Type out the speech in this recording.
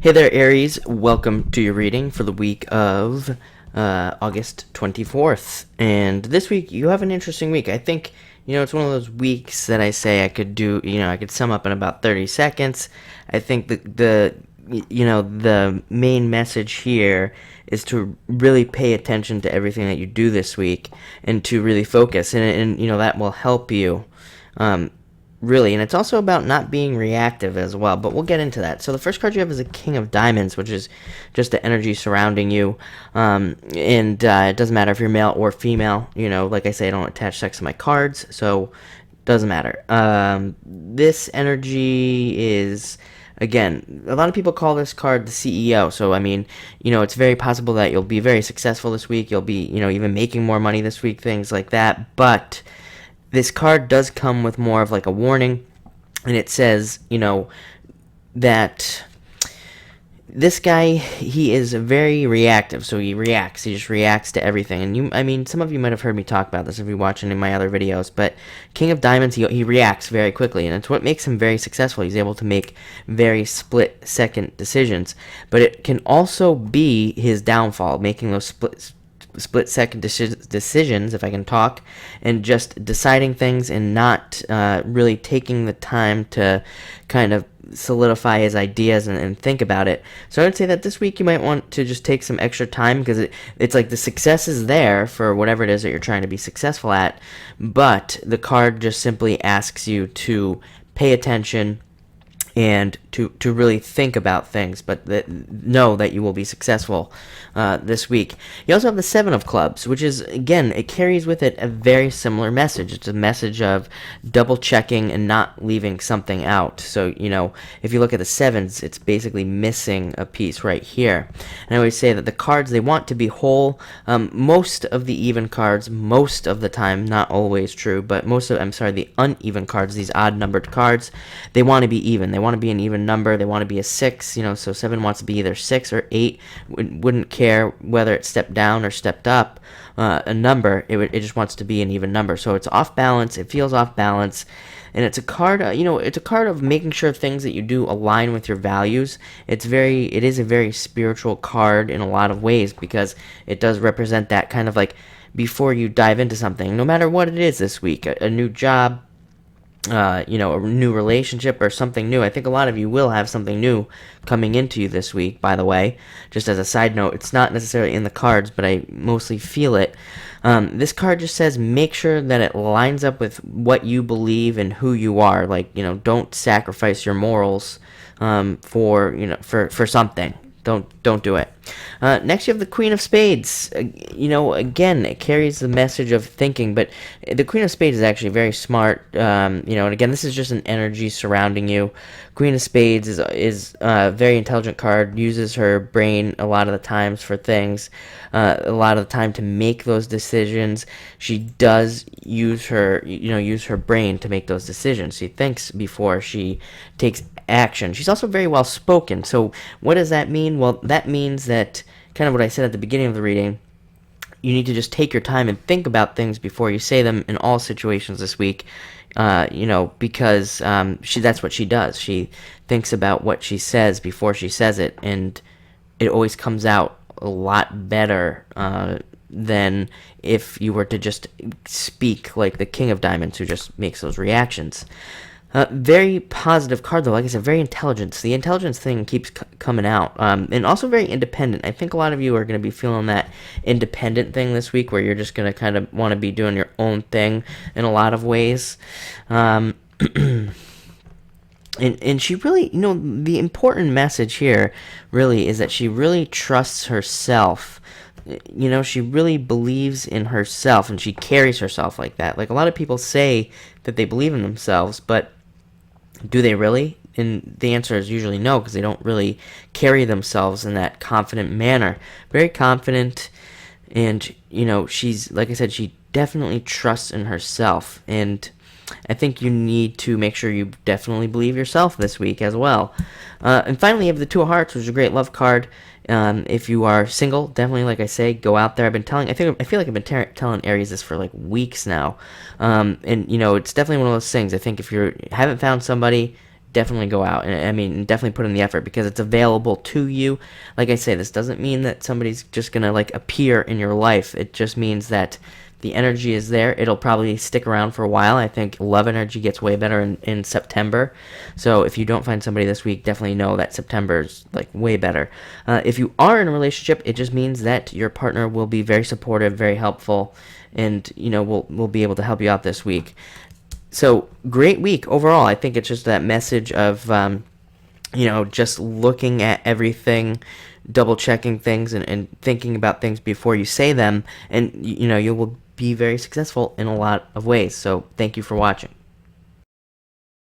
Hey there, Aries. Welcome to your reading for the week of August 24th. And this week, you have an interesting week. I think, it's one of those weeks that I say I could do, I could sum up in about 30 seconds. I think the main message here is to really pay attention to everything that you do this week and to really focus. And that will help you. Really, and it's also about not being reactive as well, but we'll get into that. So the first card you have is a King of Diamonds, which is just the energy surrounding you, and it doesn't matter if you're male or female. Like I say, I don't attach sex to my cards, so it doesn't matter. This energy is, again, a lot of people call this card the CEO. So, it's very possible that you'll be very successful this week. You'll be, even making more money this week, things like that, but this card does come with more of like a warning, and it says, that this guy, he is very reactive, so he just reacts to everything. And some of you might have heard me talk about this if you watch any of my other videos, but King of Diamonds, he reacts very quickly, and it's what makes him very successful. He's able to make very split-second decisions, but it can also be his downfall, making those split-second decisions, if I can talk, and just deciding things and not really taking the time to kind of solidify his ideas and think about it. So I would say that this week you might want to just take some extra time, because it's like the success is there for whatever it is that you're trying to be successful at, but the card just simply asks you to pay attention and to really think about things, but know that you will be successful this week. You also have the Seven of Clubs, which is, again, it carries with it a very similar message. It's a message of double checking and not leaving something out. So, if you look at the sevens, it's basically missing a piece right here. And I always say that the cards, they want to be whole. Most of the even cards, most of the time, not always true, but the uneven cards, these odd numbered cards, they want to be even. They want to be an even number. They want to be a 6, so 7 wants to be either 6 or 8. Wouldn't care whether it stepped down or stepped up a number. It just wants to be an even number. So it's off balance. It feels off balance. And it's a card, it's a card of making sure things that you do align with your values. It is a very spiritual card in a lot of ways, because it does represent that kind of like before you dive into something, no matter what it is this week, a new job, a new relationship or something new. I think a lot of you will have something new coming into you this week, by the way. Just as a side note, it's not necessarily in the cards, but I mostly feel it. This card just says make sure that it lines up with what you believe and who you are. Like, don't sacrifice your morals for something. Don't do it. Next, you have the Queen of Spades. Again, it carries the message of thinking, but the Queen of Spades is actually very smart. And again, this is just an energy surrounding you. Queen of Spades is a very intelligent card. Uses her brain a lot of the times for things. A lot of the time to make those decisions. She does use her brain to make those decisions. She thinks before she takes action. She's also very well spoken. So what does that mean? Well, that means that, kind of what I said at the beginning of the reading, you need to just take your time and think about things before you say them in all situations this week. Because that's what she does. She thinks about what she says before she says it, and it always comes out a lot better than if you were to just speak like the King of Diamonds, who just makes those reactions. Very positive card, though. Like I said, very intelligent. The intelligence thing keeps coming out. And also very independent. I think a lot of you are going to be feeling that independent thing this week, where you're just going to kind of want to be doing your own thing in a lot of ways. And she really, the important message here really is that she really trusts herself. She really believes in herself, and she carries herself like that. Like, a lot of people say that they believe in themselves, but do they really? And the answer is usually no, because they don't really carry themselves in that confident manner. Very confident, and, she's, like I said, she definitely trusts in herself, and I think you need to make sure you definitely believe yourself this week as well. And finally, you have the Two of Hearts, which is a great love card. If you are single, definitely, like I say, go out there. I feel like I've been telling Aries this for like weeks now. And it's definitely one of those things. I think if you haven't found somebody, definitely go out and definitely put in the effort because it's available to you. Like I say, this doesn't mean that somebody's just gonna like appear in your life. It just means that the energy is there. It'll probably stick around for a while. I think love energy gets way better in September. So if you don't find somebody this week, definitely know that September's like way better. If you are in a relationship, it just means that your partner will be very supportive, very helpful, and will be able to help you out this week. So great week overall. I think it's just that message of just looking at everything, double checking things, and thinking about things before you say them, and you will be very successful in a lot of ways. So thank you for watching.